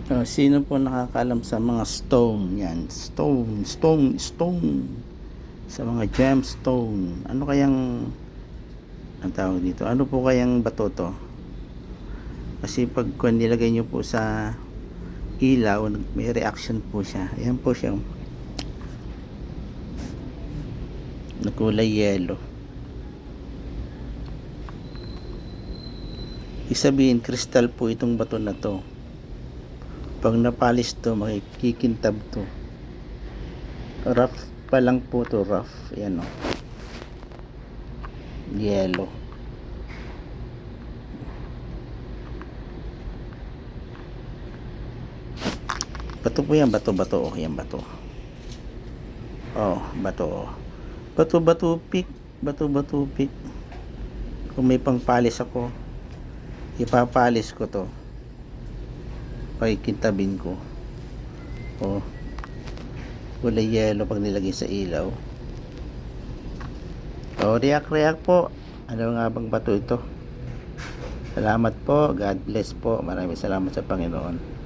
Sino po nakakaalam sa mga stone? Yan, stone. Sa mga gemstone. Ano kayang ang tawag dito? Ano po kayang bato to? Kasi pag nilagay nyo po sa ilaw, may reaction po siya. Ayan po siya. Na kulay yellow. Isabihin, crystal po itong bato na to. Pag napalis to, makikikintab to. Rough pa lang po to, rough. Ayan o. Yellow. Bato po yan, bato. Oh, yan bato. Oh, bato. Bato pik. Kung may pangpalis ako, ipapalis ko to. Pakikintabin ko. Oh. Kulay yellow pag nilagay sa ilaw. Oh, react po. Ano nga bang bato ito? Salamat po. God bless po. Maraming salamat sa Panginoon.